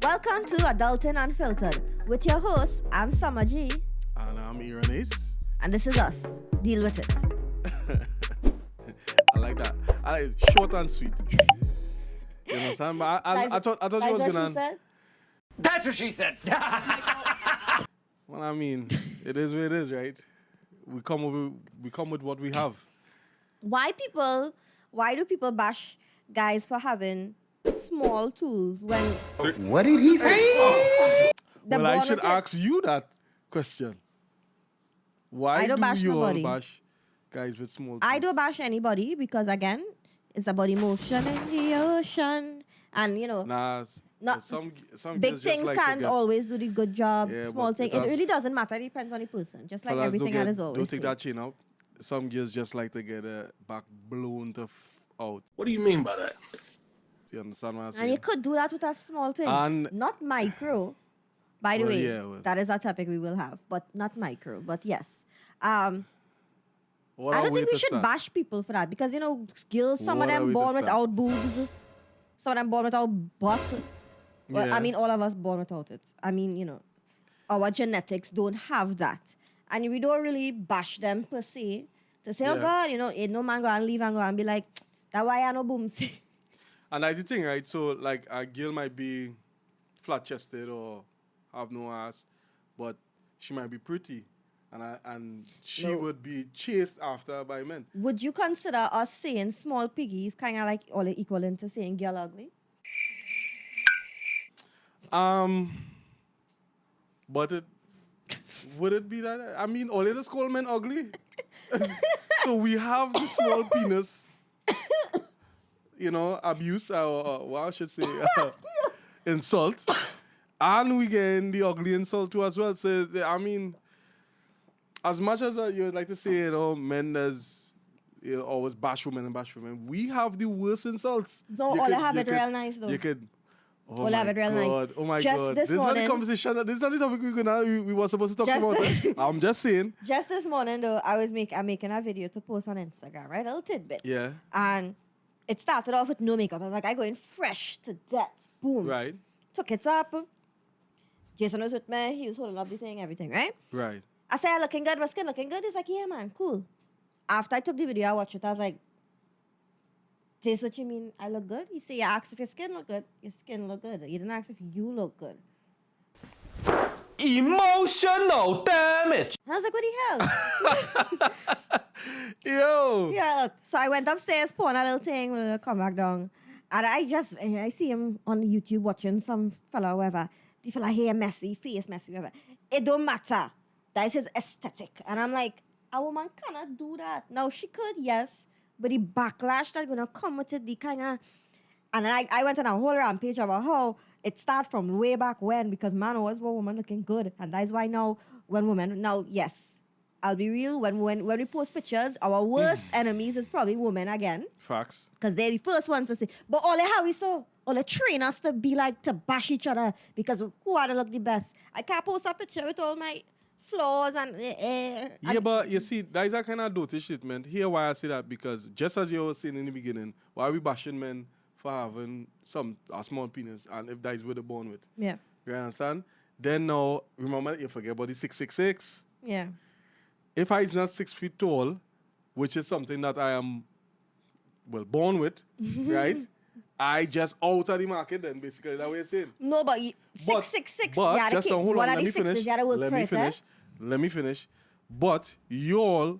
Welcome to Adulting Unfiltered. With your host, I'm Summer G. And I'm Iranis. And this is us. Deal with it. I like that. I like it short and sweet. You understand? But I thought you was gonna. That's what she said. Well, I mean, it is what it is, right? We come with what we have. Why do people bash guys for having small tools when What did he say? they're Well, I born should with it? ask you that question. Why I don't do bash you all nobody. bash guys with small I tools? don't bash anybody because, again, it's about emotion in the ocean. And, you know, Nah, not- some big girls just things like to can't get- always do the good job. Yeah, Small but thing, it it does- really doesn't matter. It depends on the person. Just like Fellas, everything don't that is always Don't take say. that chain out. Some girls just like to get a back blown out. What do you mean by that? You understand what I'm And saying? you could do that with a small thing. And- not micro. By the Well, way, yeah, well. that is a topic we will have, but not micro. But yes. What I a don't way think we to should start. bash people for that because, you know, girls, some of What a way them to born start. without boobs, some of them born without butt. Well, Yeah. I mean, all of us born without it. I mean, you know, our genetics don't have that. And we don't really bash them per se to say, oh Yeah. God, you know, ain't no man go and leave and go and be like, that why I no boobs. And that's the thing, right? So, like, a girl might be flat-chested or have no ass, but she might be pretty, and she No. would be chased after by men. Would you consider us saying small piggies kind of like all equivalent to saying girl ugly? But would it be that? I mean, all of us call men ugly. So we have the small penis, you know, abuse, or what I should say, insult. And we get the ugly insult too as well. So, I mean, as much as you would like to say, you know, men does, you know, always bash women and bash women, we have the worst insults. No, You all I could- have you it could- real nice though. You could. Oh All I have my it real nice. God. Oh my Just God. this This is not the morning- conversation. This is not the topic we were supposed to talk Just- about. I'm just saying. Just this morning though, I'm making a video to post on Instagram, right? A little tidbit. Yeah. And it started off with no makeup. I was like, I go in fresh to death. Boom. Right. Took it up. Jason was with me. He was holding up the thing, everything, right? Right. I said, looking good, my skin looking good. He's like, yeah, man, cool. After I took the video, I watched it. I was like, this what you mean I look good? He said, you asked if your skin look good. Your skin look good. You didn't ask if you look good. Emotional damage. I was like, what the hell? Yo. Yeah, look. So I went upstairs, put on a little thing, come back down. And I see him on YouTube watching some fella or whatever. The fella hair messy, face messy, whatever. It don't matter. That is his aesthetic. And I'm like, a woman cannot do that. Now, she could, yes. But the backlash that's going to come with it, the kind of... And then I went on a whole rampage about how it started from way back when because man always want woman looking good. And that is why now, when women... Now, yes, I'll be real. When we post pictures, our worst enemies is probably women again. Facts. Because they're the first ones to say, but all they have is so, all they train us to be like, to bash each other because who are to look the best? I can't post a picture with all my flaws and Yeah, but you see, that is a kind of dirty shit, man. Here why I say that, because just as you were saying in the beginning, why are we bashing men for having a small penis, and if that is what they're born with? Yeah, You understand? Then now, remember, you forget about the 666. yeah. If I is not 6 feet tall, which is something that I am, well, born with, right? I just out of the market then, basically, that way you're saying. No, but But 666, but yeah, just hold on, one of let the me sixes, finish. you gotta work Let for me it, finish. Let me finish. But you all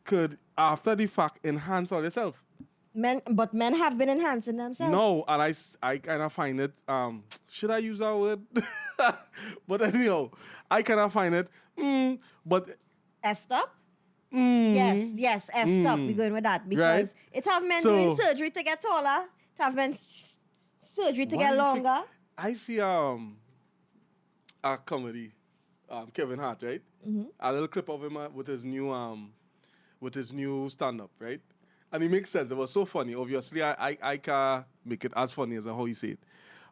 could, after the fact, enhance all yourself. Men have been enhancing themselves. No, and I kind of find it, should I use that word? But anyhow, I kind of find it, but Effed up? Yes, effed up. We're going with that because Right. it have men So- doing surgery to get taller. It have men surgery to why get do you think- longer. I see a comedy, Kevin Hart, right? A little clip of him with his new stand-up, right? And it makes sense. It was so funny. Obviously, I can't make it as funny as how he said it.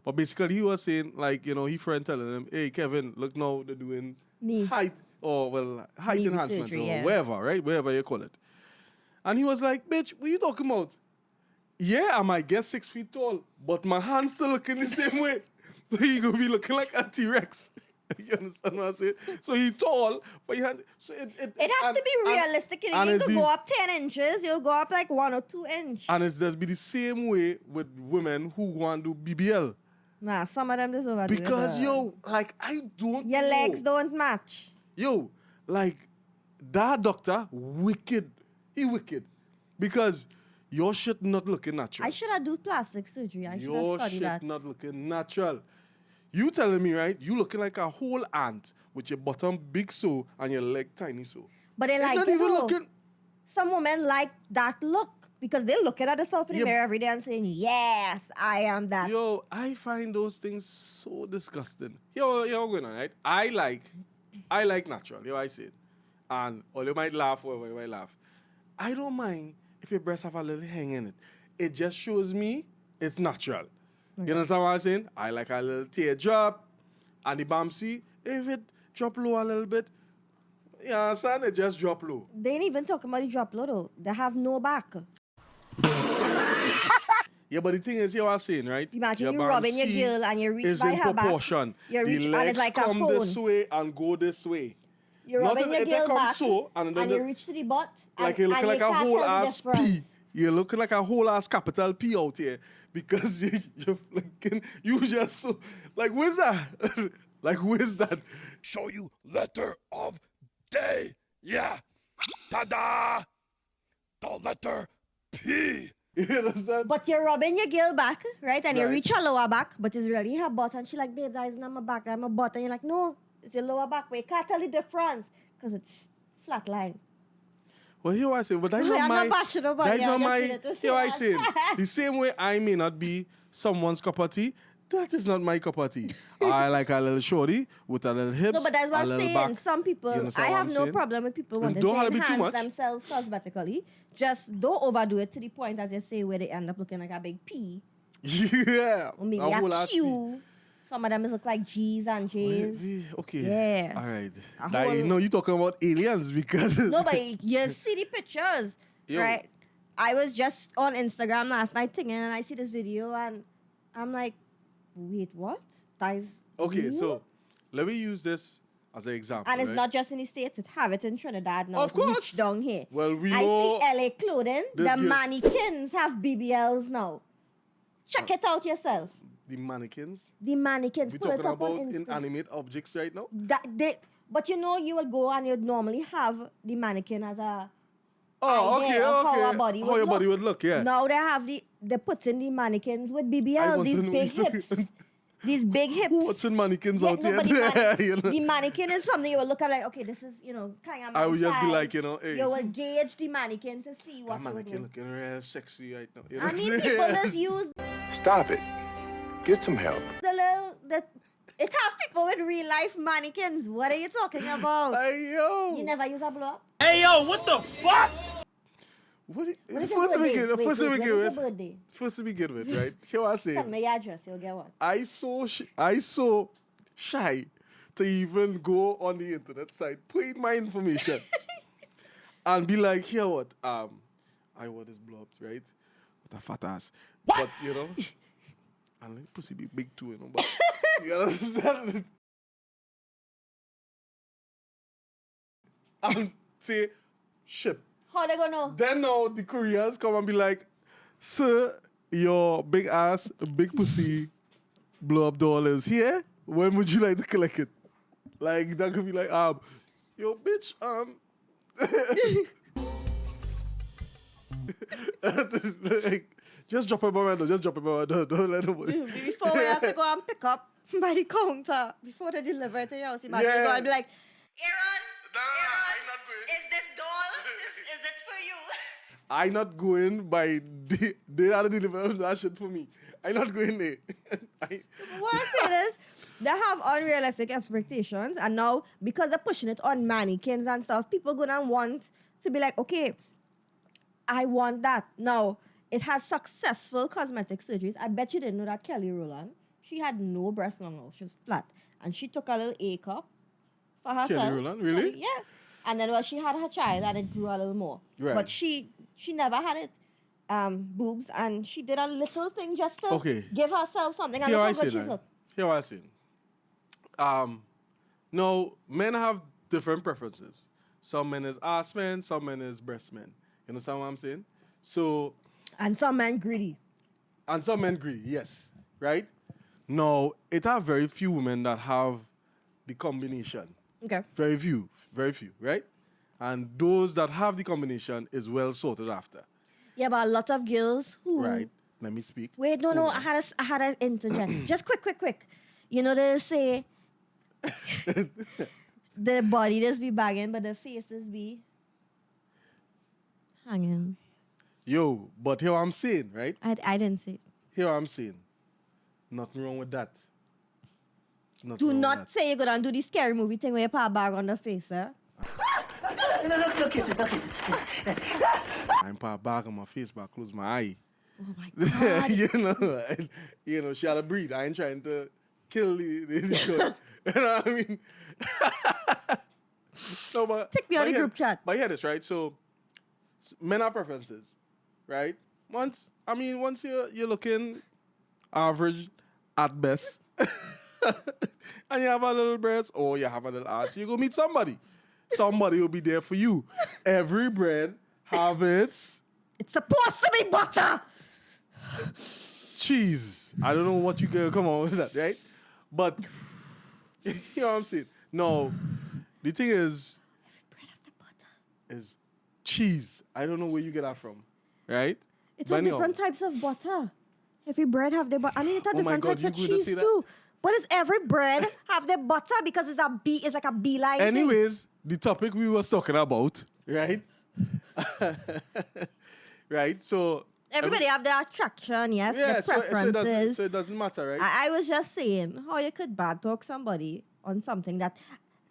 But basically, he was saying, like, you know, his friend telling him, hey, Kevin, look now, they're doing Knee. height height Knee enhancement surgery, or yeah. wherever, right? Wherever you call it. And he was like, bitch, what are you talking about? Yeah, I might get 6 feet tall, but my hands still looking the same way. So he gonna be looking like a T-Rex. You understand what I'm saying? So he tall, but he had so It has to be realistic. You need to go up 10 inches. You'll go up like 1 or 2 inches. And it's just be the same way with women who want to do BBL. Nah, some of them just overdo it. Because yo, like I don't Your know. legs don't match. Yo, like that doctor, wicked. He wicked. Because your shit not looking natural. I should have do plastic surgery. I should have Your studied shit that. not looking natural. You telling me, right? You looking like a whole ant with your bottom big so and your leg tiny so. But they It's like not it even though. looking. Some women like that look because they're looking at themselves in the Yeah. mirror every day and saying, yes, I am that. Yo, I find those things so disgusting. Yo, going on, right? I like natural. Yo, I say it. And or you might laugh, whatever you might laugh. I don't mind if your breasts have a little hang in it. It just shows me it's natural. You understand what I'm saying? I like a little teardrop and the Bamsi. If it drop low a little bit, you understand? It just drop low. They ain't even talking about the drop low though. They have no back. Yeah, but the thing is, you are saying, right? Imagine you rubbing your Bamsi girl and you reach is by in her back. proportion. You reach the and legs it's like a come phone. this way and go this way. You're rubbing your Nothing, girl it come back so, and then you the- reach to the butt. Like and, you're looking and like you a can't whole tell the ass difference. P. You're looking like a whole ass capital P out here because you're flicking. You just so like where's that? Like where's that? Show you letter of day. Yeah. Ta-da! The letter P. You understand? But you're rubbing your girl back, right? And you Right. reach her lower back, but it's really her butt. And she's like, babe, that is not my back, that's my butt. And you're like, no, it's your lower back. But you can't tell the difference because it's flat line. Well, here I say, but that's I'm not my. not bashing nobody, That's I not just my. needed to say Here I that. say, the same way I may not be someone's cup of tea. That is not my cup of tea. I like a little shorty with a little hips. No, but that's what a I'm little saying. back. Some people, You I understand what have I'm no saying? problem with people And wanting don't to have to be too enhance much. themselves cosmetically. Just don't overdo it to the point, as you say, where they end up looking like a big P. Yeah. Or maybe whole a ass Q. Some of them look like G's and J's. Okay. Yes. All right. A That, you whole- know, you talking about aliens because. No, but you see the pictures, Yo. right? I was just on Instagram last night thinking, and I see this video, and I'm like, wait, what? That is Okay, you? so let me use this as an example. And it's right? not just in the States, it have it in Trinidad now. Of It reach course. down here. Well, we I know see LA clothing, this the girl- mannequins have BBLs now. Check it out yourself. the mannequins. The mannequins, We're pull it talking up on about Instagram. inanimate objects right now. But you know, you would go and you'd normally have the mannequin as a Oh, idea okay, of okay. how our body would How your look. body would look, yeah. Now they have they put in the mannequins with I BBL, these wasn't big used to- hips. These big hips. Watching mannequins Yeah, out no, here. but the, You know? the mannequin is something you will look at like, okay, this is, kind of I would just be size. like, hey. You will gauge the mannequin to see what That you would mannequin do. looking real sexy right now. You know I what mean, I'm people saying? just use Stop it. Get some help. it have people with real life mannequins. What are you talking about? Hey, yo. You never use a blow up? Hey, yo, what the fuck? What is, What is first to your begin, birthday? first to Wait, begin when is with, your birthday? first to begin with, right? Here I say, Send me your address, you'll get one. I so shy to even go on the internet site, put in my information, and be like, here what? I want this blow up, right? With a fat ass. But and like pussy be big too, but you understand? And say ship. How they gonna know? Then now the Koreans come and be like, sir, your big ass, big pussy, blow up doll is here. When would you like to collect it? Like that could be like, yo, bitch, like, just drop it by my door, just drop it by my door, don't let nobody. Before we have to go and pick up by the counter, before they deliver it to your house, imagine you Yeah. go and be like, Nah, Aaron, I'm not going. is this doll? Is it for you? I not going by they are delivering that shit for me. I not going there. What I say is, they have unrealistic expectations, and now because they're pushing it on mannequins and stuff, people gonna want to be like, okay, I want that. Now, it has successful cosmetic surgeries. I bet you didn't know that Kelly Rowland, she had no breast long now. She was flat. And she took a little A cup for herself. Rowland, really? Yeah. And then, she had her child and it grew a little more. Right. But she never had it. Boobs, and she did a little thing just to Okay. give herself something. And Here look I how say good she's that. look. Here what I'm saying. No, men have different preferences. Some men is ass men, some men is breast men. You understand what I'm saying? So, And some men greedy. and some men greedy, yes. Right? No, it are very few women that have the combination. Okay. Very few, right? And those that have the combination is well sorted after. Yeah, but a lot of girls who... Right? Let me speak. Wait, no, Hold no, on. I had an interject. Just quick. You know, they say the body does be bagging, but the face does be hanging. Yo, but here what I'm saying, right? I didn't say. Here what I'm saying. Nothing wrong with that. Nothing Do wrong with not that. say you're gonna do the scary movie thing where you put a bag on the face, eh? No, kiss it. I'm put a bag on my face, but I close my eye. Oh my God. you know, she had a breed. I ain't trying to kill the show. You know what I mean? No, but Take me on but the here- group chat. But hear this, right? So men have preferences, right? Once you're looking average at best, and you have a little breast or you have a little ass, you go meet somebody. Somebody will be there for you. Every bread have its It's supposed to be butter. cheese. I don't know what you can come on with that, right? But you know what I'm saying? No, the thing is Bread after butter. is cheese. I don't know where you get that from, right? It's But a anyhow, different types of butter. Every bread have their butter. I mean, it's a Oh my different God, types you of going to cheese say that? too. But is every bread have their butter because it's like a beeline thing? anyways, the topic we was talking about, right? Right? So Everybody have their attraction, yes, yeah, the so preferences. it doesn't matter, right? I was just saying how you could bad talk somebody on something that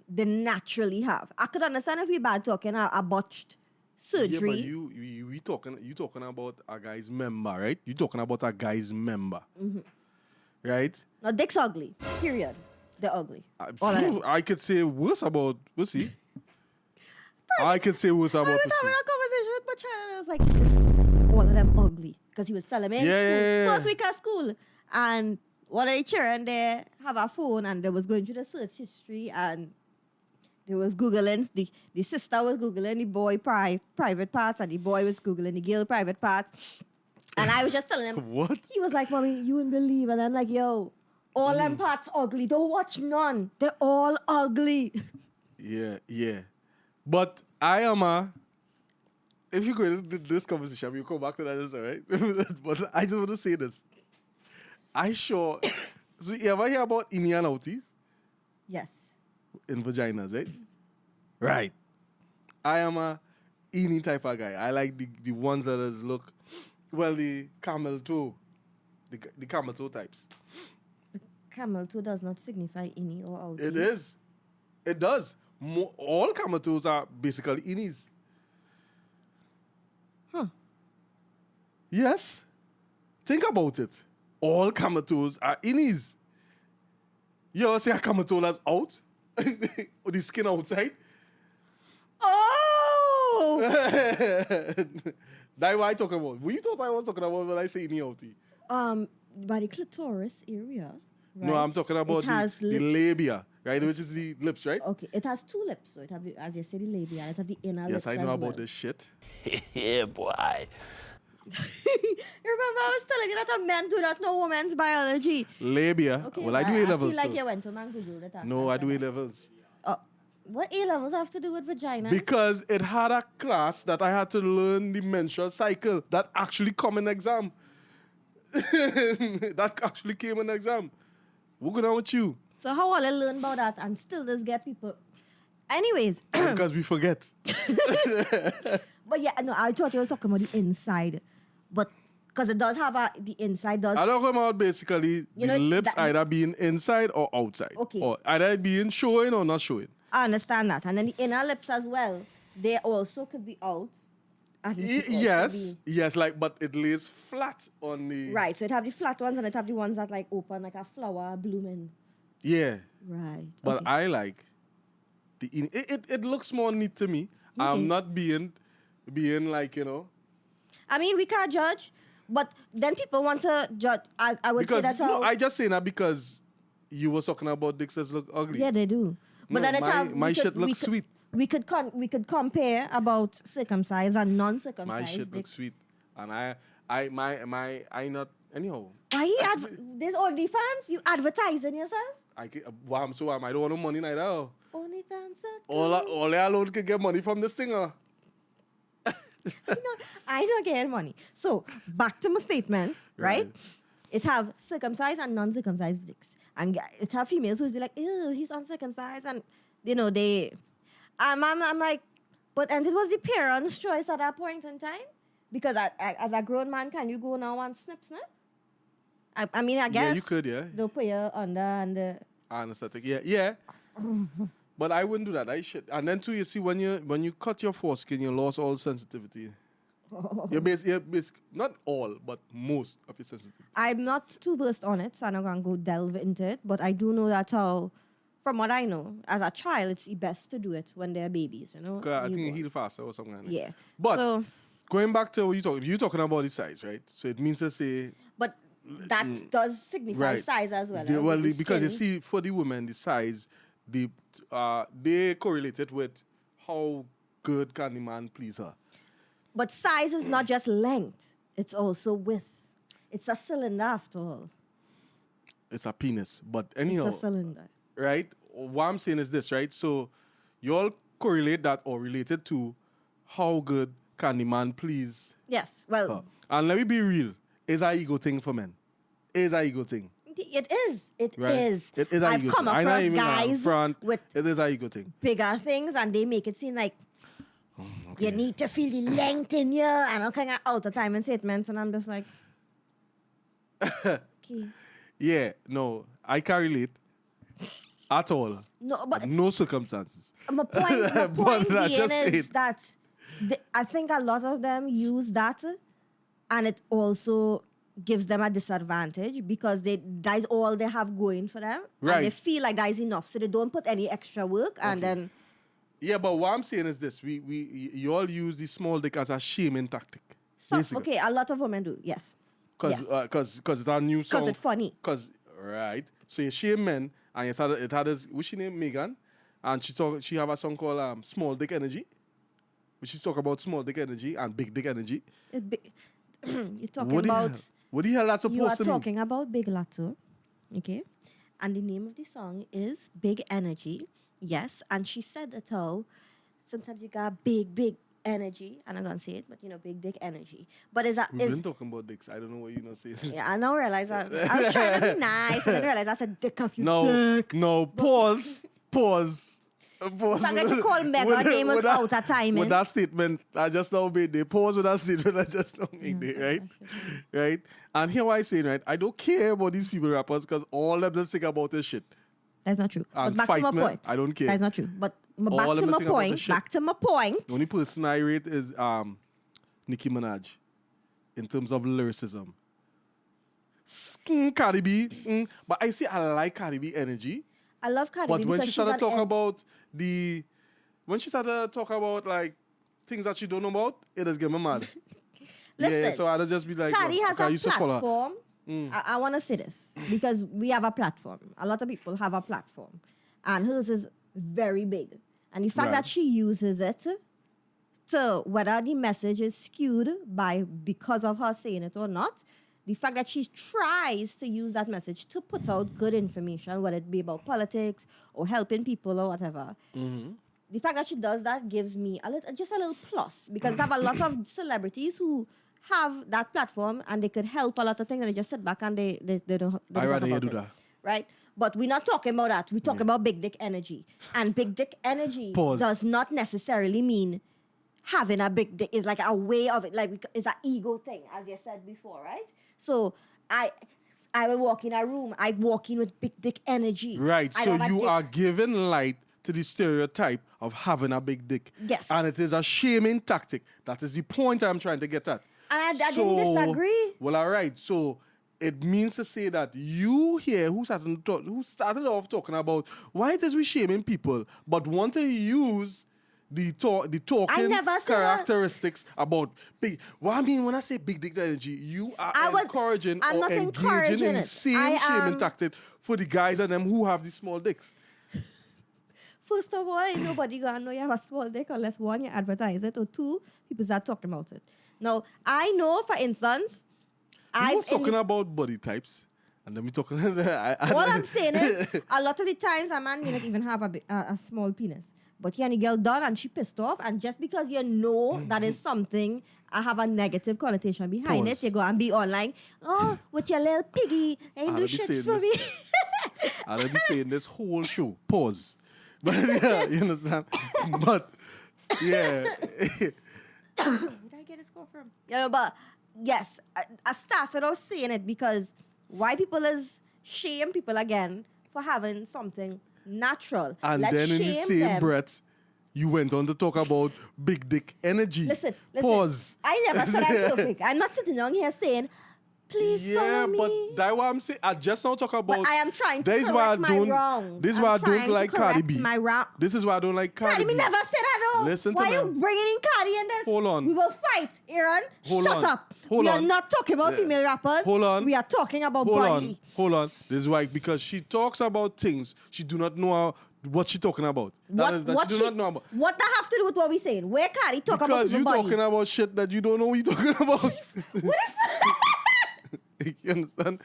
they naturally have. I could understand if we bad talking a botched Yeah, but surgery. you talking about a guy's member, right? You talking about a guy's member, right? No, dick's ugly. Period. They're ugly. All of them. I could say worse about pussy. I could say worse I about was pussy. having a conversation with my child and I was like, all of them ugly. Because he was telling me in Yeah, school, yeah, yeah. first week of school. And one of the children there have a phone and they was going through the search history and they was Googling, the sister was Googling the boy private parts and the boy was Googling the girl private parts. And I was just telling him, What? he was like, Mommy, you wouldn't believe. And I'm like, yo, all them parts ugly. Don't watch none. They're all ugly. Yeah. But I am if you go into this conversation, we'll come back to that, all right? But I just want to say this. So you ever hear about innie and outies Yes. in vaginas, right? Right. I am a innie type of guy. I like the ones that look, well, the camel toe. The camel toe types. Camel toe does not signify innie or outie. It is. It does. All camel toes are basically innies. Huh. Yes. Think about it. All camel toes are innies. You ever see a camel toe that's out? With the skin outside? Oh! That's what I talking about. What you thought I was talking about when I say innie outie? By the clitoris area. Right? No, I'm talking about It has the lips. labia, right? Which is the lips, right? Okay, it has two lips. So it have, as you say, the labia. It has the inner lips Yes, I know as about well. this shit. Yeah, boy. Remember, I was telling you that a men do not know women's biology. Labia. Okay, Well, I do I A-levels. feel like so- you went to man Google that. No, I do A-levels. What A-levels have to do with vagina? Because it had a class that I had to learn the menstrual cycle that actually come in exam. That actually came in exam. What's going on with you? So how will I learn about that and still just get people... Anyways, Because we forget. but yeah, no, I thought you were talking about the inside. But, because it does have the inside does... I talk about basically You the know, lips that- either being inside or outside. Okay. Or either being showing or not showing. I understand that. And then the inner lips as well, they also could be out. And it could also Yes, like, but it lays flat on the... be- right, so it have the flat ones and it have the ones that like open like a flower blooming. Yeah. Right. But okay. I like the... It looks more neat to me. Okay. I'm not being like, I mean, we can't judge, but then people want to judge. I would say Because that's how... I just say that because you were talking about dicks that look ugly. Yeah, they do. But No, then it have, my we shit could- we looks could- sweet. We could compare about circumcised and My non-circumcised shit looks dicks. sweet. And I not, anyhow. Why there's OnlyFans? You advertising yourself? I don't want no money neither. OnlyFans. All I alone can get money from this thing. I don't get money. So back to my statement, right? Right. It have circumcised and non-circumcised dicks, and it have females who's be like, ew, he's uncircumcised, and they. I'm like, but and it was the parents' choice at that point in time, because as a grown man, can you go now and snip? I mean, I guess Yeah, you could, yeah. they'll put you under and the. Anesthetic. Yeah. But I wouldn't do that. I should. And then too, you see, when you cut your foreskin, you lost all sensitivity. You're not all, but most of your sensitivity. I'm not too versed on it, so I'm not gonna go delve into it. But I do know that from what I know, as a child, it's the best to do it when they're babies. I think it newborn. heal faster or something like that. Yeah. But So- going back to what you're talking about the size, right? So it means to say, But that does signify right. size as well. They- eh, well, with the because you skin. see, for the women, the size, they correlate it with how good can the man please her. But size is not just length; it's also width. It's a cylinder after all. It's a penis. But anyhow, It's a cylinder. right? What I'm saying is this, right? So you all correlate that or relate it to how good can the man please Yes. Well, her. And let me be real, it's an ego thing for men. It's an ego thing. it is. It Right? is. It is an I've ego come thing. I'm not across even guys front. with It is an ego thing. bigger things, and they make it seem like Okay. you need to feel the length in you, and all kind of out of time and statements, and I'm just like, okay. Yeah, no, I can't relate at all. No, but No circumstances. my point, my But point I being just is said- that I think a lot of them use that, and it also gives them a disadvantage because that is all they have going for them, and they Right. feel like that is enough, so they don't put any extra work, and then Yeah, but what I'm saying is this: you all use the small dick as a shaming tactic. okay, a lot of women do, yes, Because it's a new song. because it's funny. Because right, so you shame men, and it had this. What's she name? Megan, and she have a song called "Small Dick Energy," which she talk about small dick energy and big dick energy. You're talking What the about. hell? What the hell that's You are supposed to mean? talking about Big Lato, okay? And the name of the song is Big Energy. Yes, and she said that how sometimes you got big energy, and I'm gonna say it, but big dick energy. But We've been talking about dicks. I don't know what you're not saying. yeah, I now realize that I was trying to be nice, and then realize I said dick off you dick. No, pause. Pause. The fact that you call Mega With- name was with that- out of timing. With that statement, I just now made the pause with that statement. I just now made it, right? Right? And here what I say, right? I don't care about these people rappers because all of them just think about this shit. That's not true. And But back to my fight, man, point. I don't care. That's not true. But All back of to them my think about the point. shit. Back to my point. The only person I rate is Nicki Minaj in terms of lyricism. Cardi B, but I say I like Cardi B energy. I love Cardi But B when because she she's started an talking about like things that she don't know about, it has get me mad. Listen, so I'll just be like, Cardi well, has okay, I a used to follow her. platform. I want to say this because we have a platform. A lot of people have a platform, and hers is very big. And the fact Right. that she uses it to whether the message is skewed because of her saying it or not, the fact that she tries to use that message to put out good information, whether it be about politics or helping people or whatever. The fact that she does that gives me just a little plus because I have a lot of celebrities who have that platform and they could help a lot of things and they just sit back and they don't I talk rather you about do it, that. right? But we're not talking about that. We're talking about big dick energy. And big dick energy Pause. does not necessarily mean having a big dick. It's like a way of it. Like it's an ego thing, as you said before, right? So I will walk in a room. I walk in with big dick energy. Right, I so don't have you dick. are giving light to the stereotype of having a big dick. Yes. And it is a shaming tactic. That is the point I'm trying to get at. And I didn't disagree. Well, all right. So it means to say that you here who started off talking about why it is we shaming people, but want to use the talking never said that. characteristics about big. Well, I mean, when I say big dick energy, you are encouraging I'm or not engaging encouraging in the it. same shaming tactic for the guys and them who have the small dicks. First of all, ain't nobody gonna know you have a small dick unless one, you advertise it, or two, people start talking about it. Now, I know, for instance, We was talking about body types, and then we talking. what I'm saying is, a lot of the times a man may not even have a small penis. But he and the girl done and she pissed off. And just because you know that is something, I have a negative connotation behind Pause. it, you go and be online, oh, with your little piggy, ain't do be shit saying for this. me. I'll be saying this whole show. Pause. But yeah, you understand? But yeah. Where did I get this call from? But yes, I started off saying it because why people is shame people again for having something natural. And Let's then in the shame same them. breath, you went on to talk about big dick energy. Listen. Pause. I never said I'm perfect. I'm not sitting down here saying, please Yeah, follow me. but that's what I'm saying. I just don't talk about. But I am trying to This is why I correct my don't. wrongs. This is I'm why I trying don't to like Cardi correct B. my wrong. This is why I don't like Cardi Cardi, B. me never said that though. Listen to why me. you bringing in Cardi in this? Hold on. We will fight, Aaron. Hold Shut on. up. Hold we on. are not talking about female rappers. Hold on. We are talking about Hold body. Hold on. This is why, because she talks about things she do not know what she talking about. That she do not know about. What that have to do with what we saying? Where Cardi talk about Because people's you body? talking about shit that you don't know what you talking about. You understand?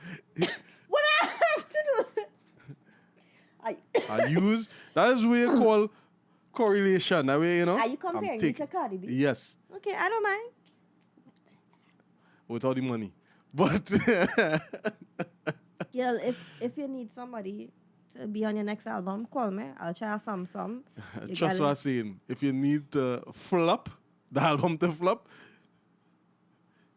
What I have to do? I use that is what you call correlation. That way, you know. Are you comparing me to Cardi B? Yes, Okay, I don't mind. with all the money. But Girl, if you need somebody to be on your next album, call me. I'll try some. You trust got what I'm it. saying. If you need to flop, the album to flop,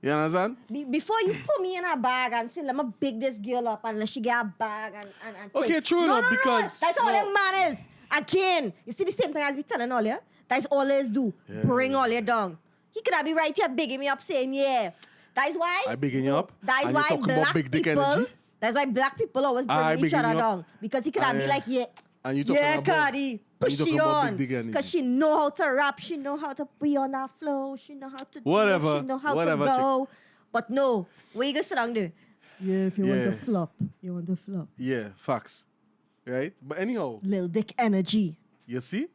you understand? Before you put me in a bag and say, let me big this girl up and let she get a bag and Okay, take. true no, enough, because- That's all no. them man is. Again, you see the same thing as we telling all you? That's all they do. Bring all you down. He could have be right here bigging me up saying, yeah. That's why. I bigging you up, That's and you why talking about black big dick people. energy? That's why black people always I bring each bigging other you up. down. Because he could have be like, yeah. And you talking Yeah, about- Cardi, and push you talking she about on. big dick energy. Because she know how to rap, she know how to be on that flow, she know how to do Whatever, it, she know how whatever, to go. But no, where you go sit down there? Yeah, if you want Yeah. to flop, you want to flop. Yeah, facts. Right? But anyhow, Lil dick energy. you see?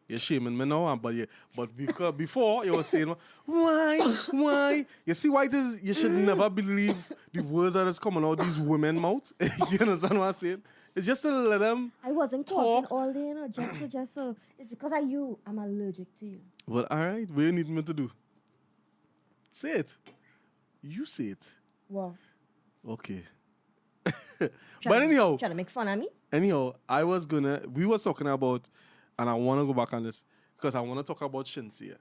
You're shaming me now, but because before you were saying, why? You see why it is, you should never believe the words that is coming out these women mouth. You understand what I'm saying? It's just to let them I wasn't talk. talking all day, you know, just so. It's because of you, I'm allergic to you. Well, all right, what you need me to do? Say it. You say it. Well, Okay. But anyhow, trying to make fun of me? we was talking about, and I want to go back on this, because I want to talk about Shinsia.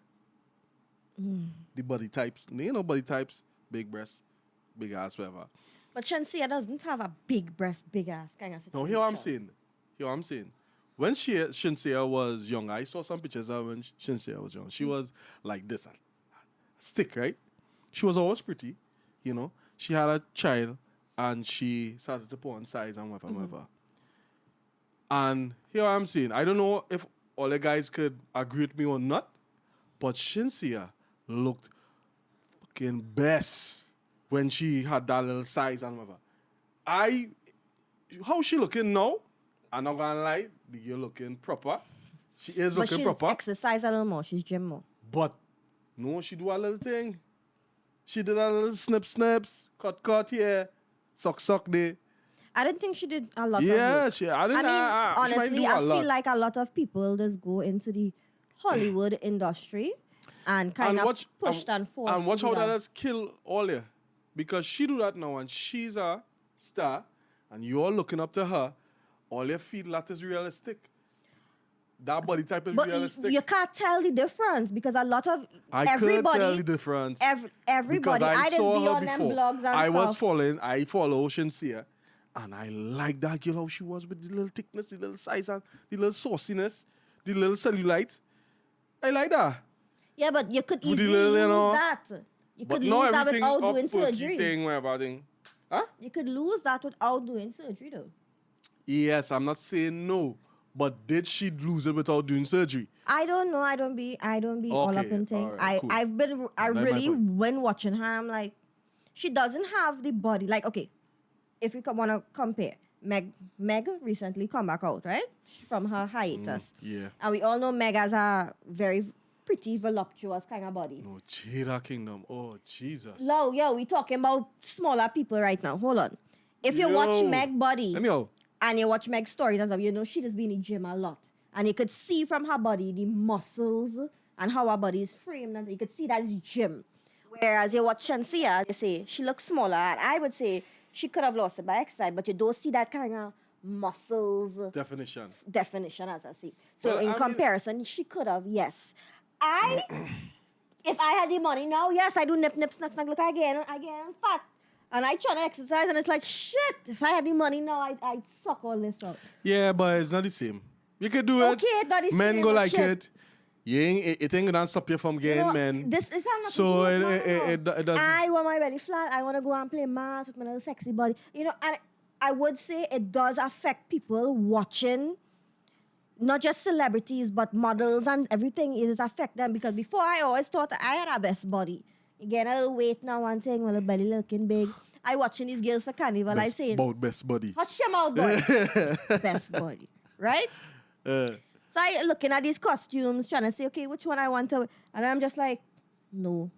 The body types. You know body types, big breasts, big ass, whatever. But Shensia doesn't have a big breast, big ass kind of situation. No, hear what I'm saying. When Shinsia was young, I saw some pictures of when Shinsia was young. She was like this, a stick, right? She was always pretty, you know. She had a child, and she started to put on size and whatever. And here I'm saying, I don't know if all the guys could agree with me or not, but Shinsia looked fucking best when she had that little size and whatever. How she looking now? I'm not gonna lie, the girl looking proper. She is But looking she's proper. exercise a little more. She's gym more. But no, she do a little thing. She did a little snips, cut here, suck there. I don't think she did a lot of Yeah, work. I I didn't. mean, she might honestly, do a I lot. feel like a lot of people just go into the Hollywood industry and kind of pushed and forced. And watch to how do that has killed Olia. Because she do that now and she's a star and you're looking up to her. Olia feel that is realistic. That body type is But realistic. you can't tell the difference because a lot of I everybody, could tell the difference. everybody, because I just saw be her on them before. blogs and I was stuff. I follow Shinsia. And I like that girl, how she was with the little thickness, the little size, and the little sauciness, the little cellulite. I like that. Yeah, but you could With the easily little, lose you know, that. You But could not lose that everything without up doing perky surgery. thing, whatever thing. Huh? You could lose that without doing surgery, though. Yes, I'm not saying no. But did she lose it without doing surgery? I don't know. I don't be all up Okay, in thing. alright, cool. I That's my really point. when watching her, I'm like, she doesn't have the body. Like, okay, if we want to compare, Meg recently come back out, right? From her hiatus. Yeah. And we all know Meg has a very pretty, voluptuous kind of body. No, Jada Kingdom. Oh, Jesus. Yo, we talking about smaller people right now. Hold on. If you watch Yo. Meg body Anyhow, and you watch Meg stories and stuff, you know she just be in the gym a lot. And you could see from her body the muscles and how her body is framed. And you could see that is gym. Whereas you watch Shansia, you say she looks smaller. And I would say she could have lost it by exercise, but you don't see that kind of muscles definition. definition as I see. So Well, I in mean- comparison, she could have, yes. If I had the money now, yes, I do nip, snack, look, I get fat. And I try to exercise and it's like, shit, if I had the money now, I'd suck all this out. Yeah, but it's not the same. You can do it. Okay, it's not the Men same, go but like shit. it. You ain't, it ain't gonna stop you from getting You know, men. This is not So it doesn't. I want my belly flat. I want to go and play mass with my little sexy body. You know, and I would say it does affect people watching, not just celebrities, but models and everything. It does affect them because before I always thought I had a best body. You get a little weight now, one thing, my little belly looking big. I watching these girls for carnival. I say, About best body. hush your mouth, boy. Best body, right? Uh, So I looking at these costumes, trying to say, okay, which one I want to, and I'm just like, no.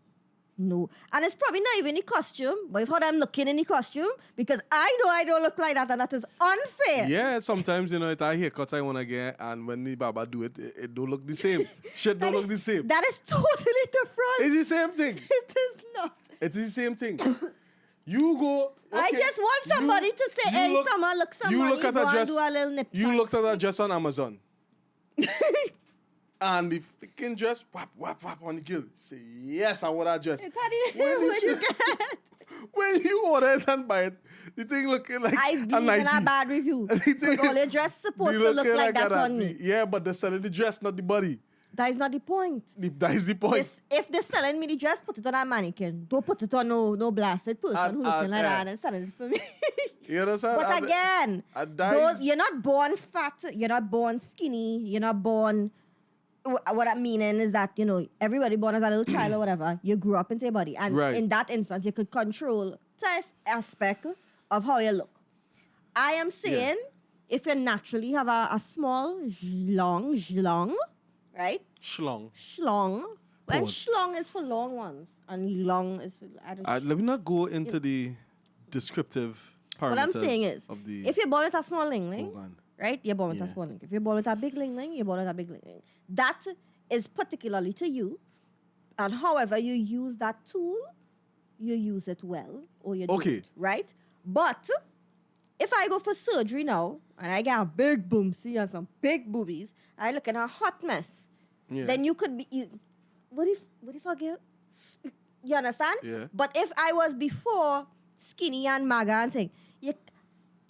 And it's probably not even the costume, but it's how I'm looking in the costume because I know I don't look like that, and that is unfair. yeah, sometimes, you know, it's a haircut I want to get, and when the baba do it, it don't look the same. Shit don't look the same. That is totally different. It's the same thing. It is not. It's the same thing. You go. I okay, just want somebody to say, hey, someone look some you money, look at go a and dress. do a little nip You slap. looked at a dress on Amazon. And the freaking dress, whap on the girl. Say, yes, I want that dress. It's how the When hell you would you should- get? When you order it and buy it, the thing looking like I a give Nike. a bad review. The thing- Because all your dress supposed the to look looking like that a on me. Yeah, but they're selling the dress, not the body. That is not the point. That is the point. If they're selling me the dress, put it on a mannequin. Don't put it on no blasted person who looking like that and selling it for me. You understand? But And- again, and that is- you're not born fat. You're not born skinny. You're not born. What I'm meaning is that, you know, everybody born as a little child or whatever, you grew up into your body. And Right. in that instance, you could control this aspect of how you look. I am saying if you naturally have a small, long, right? Schlong. Schlong. And Pause. schlong is for long ones. And long is for... I don't Let me not go into the descriptive parameters What I'm saying is, of the if you're born with a small ling, organ. right? You're born with a Yeah. small ling. If you're born with a big ling, you're born with a big ling. That is particularly to you. And however you use that tool, you use it well or you Okay. don't, right? But if I go for surgery now and I get a big boomsy and some big boobies, I look at a hot mess. Yeah. Then you could be... What if I get... You understand? Yeah. But if I was before skinny and maga and thing,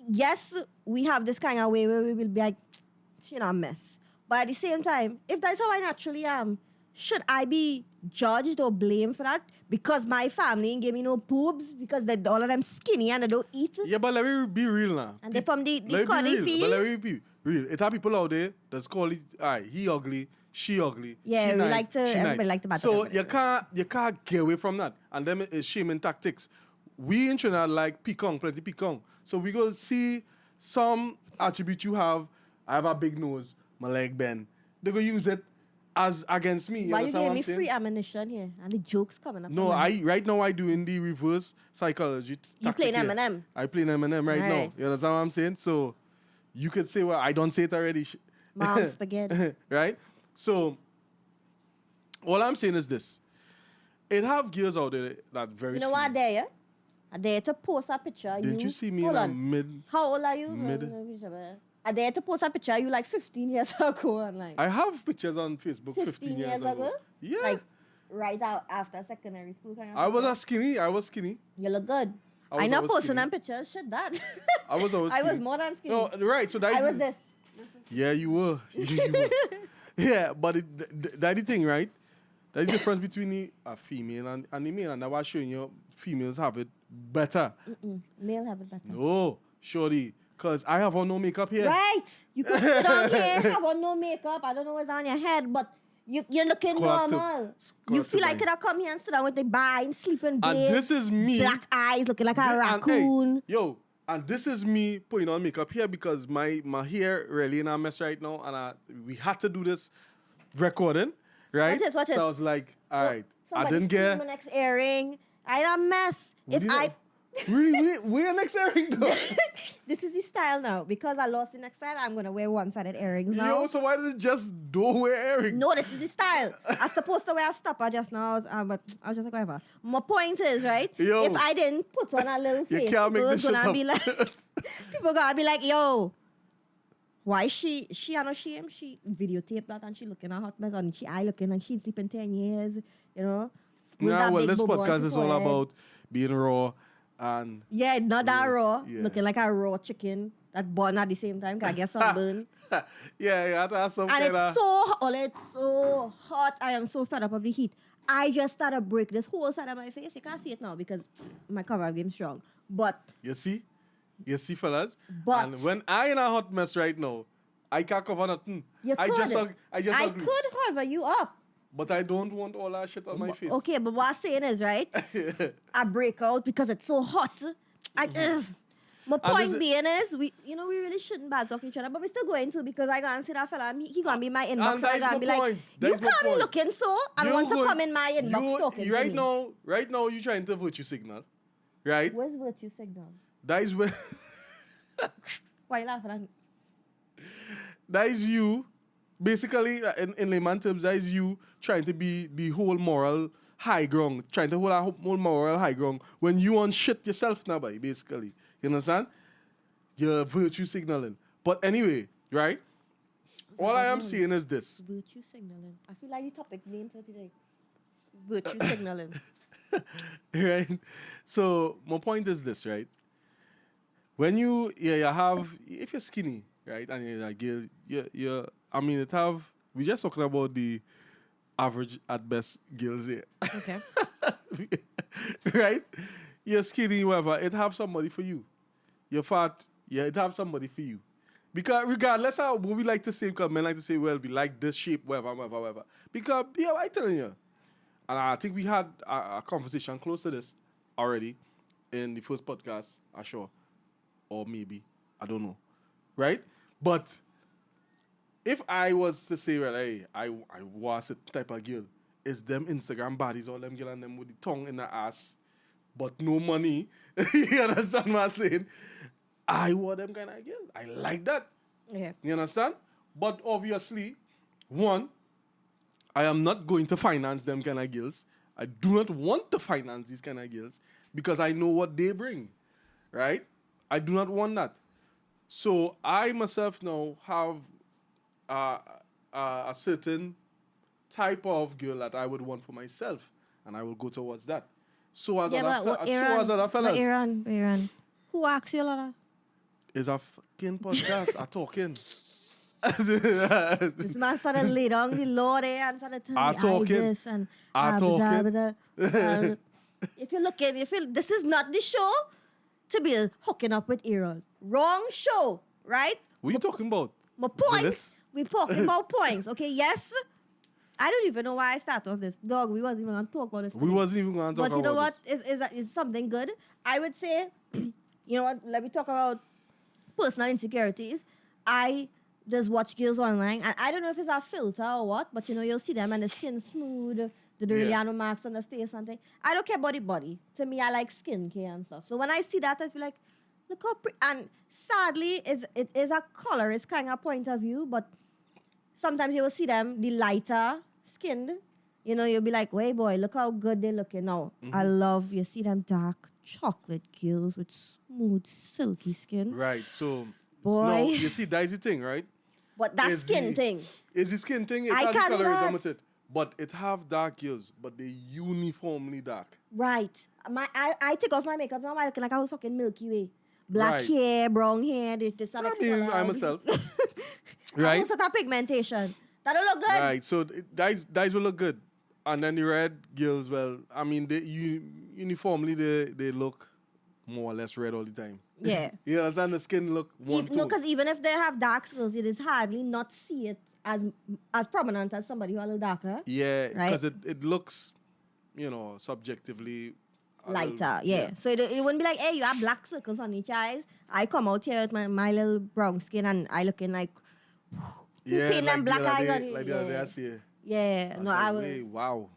yes, we have this kind of way where we will be like, you know, a mess. But at the same time, if that's how I naturally am, should I be judged or blamed for that? Because my family ain't give me no boobs because all of them skinny and they don't eat. Yeah, but let me be real now. And they from the Let me be cuddy real. feel. But let me be real. It have people out there that's call it, alright, he ugly, she ugly. Yeah, she we nice, like to- she everybody nice. like to battle So everybody. you can't get away from that. And them is shaming tactics. We in Trinidad like picong, plenty picong. So we go see some attribute you have. I have a big nose, my leg bend. They go use it as against me. Why you understand what giving I'm me saying? free ammunition here? And the jokes coming up. No, on my- right now I do in the reverse psychology. You playing tactic here. Eminem? I play Eminem right now. Alright. You understand what I'm saying? So you could say, well, I don't say it already. Mom spaghetti. Right? So all I'm saying is this. It have gears out there that very You know what I slim. dare you? I dare to post a picture. Did you see me Hold in a on. mid? How old are you? Mid- I dare to post a picture. You like 15 years ago online. I have pictures on Facebook 15 years ago. Yeah. Like right out after secondary school. Kind of I was picture. a skinny. I was skinny. You look good. I was I not always posting skinny. them pictures. Shit that. I was always I was skinny. more than skinny. No, right. So that I is was this. Yeah, you were. You were. Yeah, but that's the thing, right? That's the difference between a female and the male, and I was showing you females have it better. Male have it better. No, shorty, Because I have on no makeup here. Right. You could sit down here, have on no makeup. I don't know what's on your head, but you're looking normal. You feel like you could come here and sit down with the bar and sleep in bed. And this is me. Black eyes, looking like a And, raccoon. hey, and this is me putting on makeup here because my hair really in a mess right now, and we had to do this recording, right? Watch it. So I was like, all right, I Somebody didn't steal get. my next earring. I don't mess. We're next earring though. This is the style now. Because I lost the next style, I'm gonna wear one-sided earrings now. Yo, so why did it just don't wear earrings? No, this is the style. I was supposed to wear a stopper just now, but I was just like, whatever. My point is, right? Yo. If I didn't put on a little You face, can't make this shit up. be like, people gonna be like, yo, why she had no shame? She videotaped that and she looking at hot mess and she eye looking and she's sleeping 10 years, you know? With Nah, that well, big this bubble on podcast her is all forehead. about being raw and Yeah, not that Yes, raw. yeah. Looking like a raw chicken that born at the same time. Can get sunburn. yeah, that's some And kind it's so hot. I am so fed up of the heat. I just started break this whole side of my face. You can't see it now because my cover game strong. But You see, fellas. But- and when I in a hot mess right now, I can't cover nothing. you I could. just agree. could cover you up. But I don't want all that shit on my face. Okay, but what I'm saying is, right? I break out because it's so hot. My And point this- being is, we really shouldn't bad talk each other, but we're still going to because I gonna see that fella. He gonna be in my inbox and I that's gonna my be like, point. you That's my can't be point. looking so and You want to go- come in my inbox talking to right me. now, you trying to virtue signal, right? Where's virtue signal? That is when Why you laughing at me? that is you, basically in layman terms, that is you trying to be the whole moral high ground, trying to hold a whole moral high ground when you on shit yourself now, boy, basically. You understand? You're virtue signaling. But anyway, right? All I am saying is this. Virtue signaling. I feel like the topic name for today. Virtue signaling. Right? So my point is this, right? When you have, if you're skinny, right, and you're like, we just talking about the average at best girls here. Okay. Right? You're skinny, whatever, it have somebody for you. You're fat, it have somebody for you. Because regardless of what we like to say, because men like to say, well, we like this shape, whatever. Because, I telling you. And I think we had a conversation close to this already in the first podcast, I'm sure. Or maybe, I don't know. Right? But if I was to say, well, hey, I was a type of girl, it's them Instagram bodies, all them girl and them with the tongue in the ass, but no money. You understand what I'm saying? I want them kind of girl. I like that. Yeah. You understand? But obviously, one, I am not going to finance them kind of girls. I do not want to finance these kind of girls because I know what they bring. Right? I do not want that. So I myself now have a certain type of girl that I would want for myself, and I will go towards that. So as other fellas. Aaron, who asked you all that? Is a fucking podcast. I'm talking. This man started lay down the law there and started I telling me talking. this and I talking. if you're looking, this is not the show to be hooking up with Aaron. Wrong show, right? What are you talking about? My point. Willis? We're talking about points, okay? Yes. I don't even know why I started off this. Dog, we wasn't even going to talk about this. We wasn't even going to talk But you know about what? this. It's something good. I would say, you know what? Let me talk about personal insecurities. I just watch girls online, and I don't know if it's a filter or what, but you'll see them and the skin smooth, the really have no marks on the face and thing. I don't care about the body. To me, I like skincare and stuff. So when I see that, I just be like, look how pretty. And sadly, it is a colorist kind of point of view, but sometimes you will see them, the lighter skinned, you'll be like, wait, boy, look how good they're looking now. I love, you see them dark chocolate girls with smooth, silky skin. Right, so Boy. no, you see, that's the thing, right? But that Is skin the- thing. It's the skin thing, it I has the can't do colorism that. with it. But it have dark girls, but they uniformly dark. Right. I take off my makeup now, I'm looking like I was fucking Milky Way. Black Right. hair, brown hair, this and I mean, I myself. Right. Right? Most of that pigmentation. That'll look good. Right, so guys will look good. And then the red girls, well, I mean, uniformly they look more or less red all the time. Yeah. You understand? The skin look one No, because even if they have dark skills, it is hardly not see it as prominent as somebody who a little darker. Yeah, Right? because it looks, subjectively a little- Lighter, yeah. So it wouldn't be like, hey, you have black circles on each eyes. I come out here with my little brown skin and I looking like, who paint them black eyes on you? Like the other day I see it. Yeah, no, I will. Wow.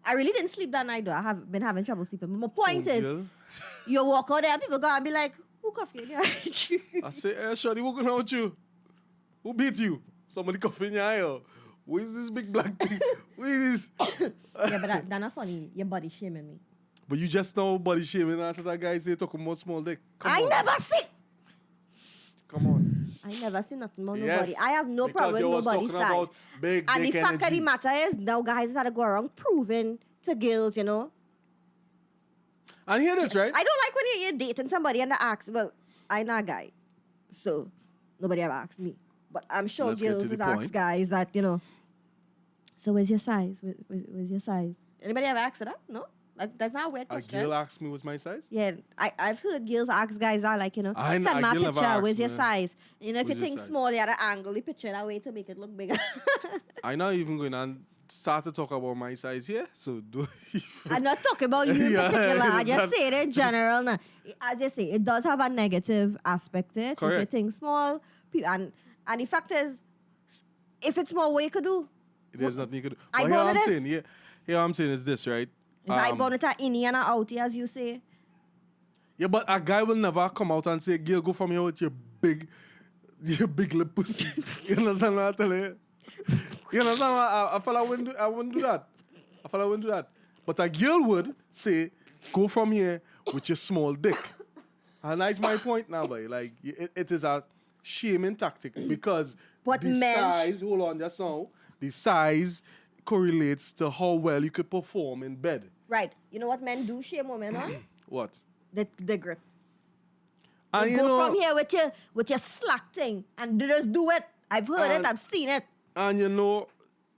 I really didn't sleep that night though. I have been having trouble sleeping. But my point Oh, is, girl. you walk out there, people gonna be like, who coughed you in your eye? I say, hey, shawty, what going on with you? Who beat you? Somebody cough in your eye, or who is this big black thing? Who is this? Yeah, but that's not funny. Your body shaming me. But you just know body shaming after that guy say talking about small dick. Come I on. never see. Come on. I never see nothing about Yes, nobody. I have no because problem you with was nobody talking size. about big And the dick fact of the energy. matter is, now guys had to go around proving to girls, And hear this, right? I don't like when you're dating somebody and they ask, well, I'm not a guy. So nobody ever asked me. But I'm sure Let's get girls to the has asked point. guys that, so where's your size? Where's your size? Anybody ever asked that? No? That's not a weird A question. girl asked me what's my size. Yeah, I've heard girls ask guys that, like, I know, send a my girl never picture, asked where's your me. size? If you Where's your think size? small, you had to angle the picture that way to make it look bigger. I'm not even going to start to talk about my size here. So do I'm not talking about you in Yeah, particular. I it's just not- say it in general. Now. As you say, it does have a negative aspect to it. If you Correct. think small, and the fact is, if it's small, what you could do? There's nothing you could do. I But here born I'm this. saying, here I'm saying is this, right? If I born it a innie and a outie, as you say, Yeah, but a guy will never come out and say, girl, go from here with your big lip pussy. You understand what I'm telling you? You understand what a fella I wouldn't do that. A fella wouldn't do that. But a girl would say, go from here with your small dick. And that's my point now, boy. Like, it is a shaming tactic because But the men- size, hold on just now, the size correlates to how well you could perform in bed. right? You know what men do shame women on? What? The grip. And You go from here with your slack thing and just do it. I've heard it. And- I've seen it. And you know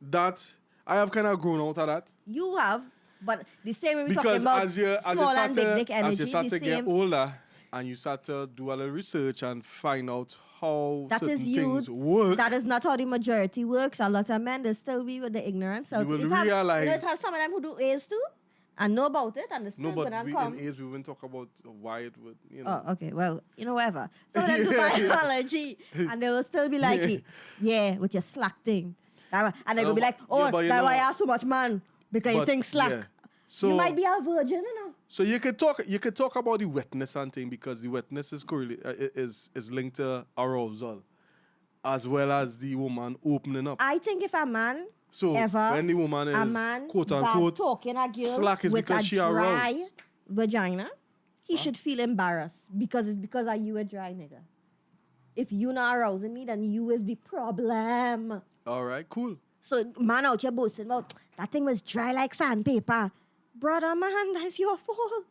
that I have kind of grown out of that. You have, but the same way we're talking Because about as you small and big dick energy, as you start the to get same. older and you start to do a little research and find out how That certain is you. things work, That is not how the majority works. A lot of men, they still be with the ignorance. So You will it have, realize- it have some of them who do A's too and know about it and they still no, but gonna we, come. in A's we wouldn't talk about why it would, you know. Oh, okay. Well, whatever. Some of them do Yeah, yeah. biology and they will still be like, yeah, with your slack thing. And they will be but- like, oh, yeah, but you that's why know- you have so much man. Because you But, think slack. yeah. So, You might be a virgin, you know. so you could talk about the wetness and thing because the wetness is linked to arousal as well as the woman opening up. I think if a man So ever when the woman a is man quote bad unquote talking a girl slack is with because a she dry aroused. vagina, he should feel embarrassed because it's because of you a dry nigga. If you not arousing me, then you is the problem. All right, cool. So man out here boasting about that thing was dry like sandpaper. Brother man, that's your fault.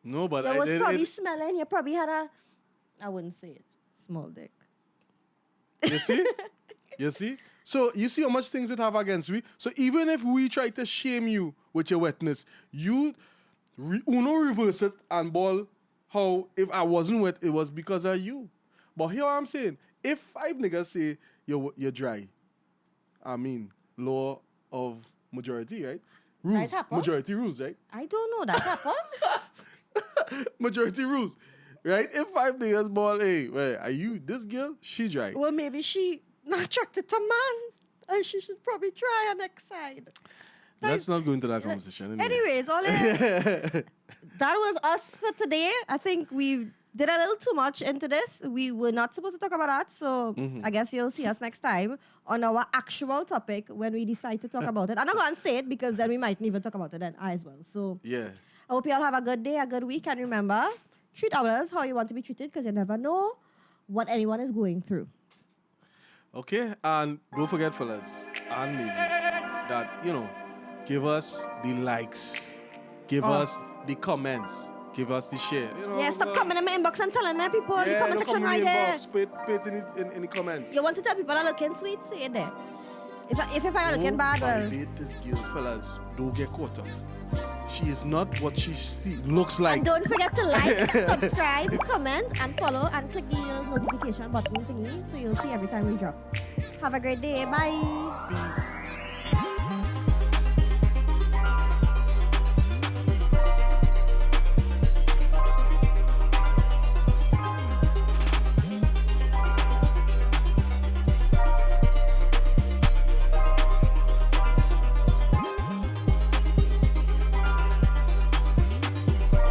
No, but You was it- probably it- smelling, you probably had a I wouldn't say it. Small dick. You see? You see? So you see how much things it have against we. So even if we try to shame you with your wetness, you uno reverse it and ball how if I wasn't wet, it was because of you. But here I'm saying, if 5 niggas say you're dry, I mean law of majority, right? Rules. Right, happen. Majority rules, right? I don't know that happened. Majority rules. Right? If 5 niggas ball, hey, wait, are you this girl? She dry. Well, maybe she not attracted to man, and she should probably try her next side. Let's not go into that conversation. Anyways, that was us for today. I think we did a little too much into this. We were not supposed to talk about that, so I guess you'll see us next time on our actual topic when we decide to talk about it. I'm not going to say it because then we might even talk about it then as well. So Yeah. I hope you all have a good day, a good week, and remember, treat others how you want to be treated because you never know what anyone is going through. Okay, and don't forget, fellas and ladies, that, give us the likes, give us the comments, give us the share. Yeah, stop coming in my inbox and telling me people in the comment don't section come in right the there. inbox, put it in the comments. You want to tell people are looking sweet? Say it there. If I are looking Don't bad, well, validate this guilt, fellas. Don't get caught up. She is not what she looks like. And don't forget to like, subscribe, comment, and follow, and click the little notification button thingy so you'll see every time we drop. Have a great day. Bye. Peace.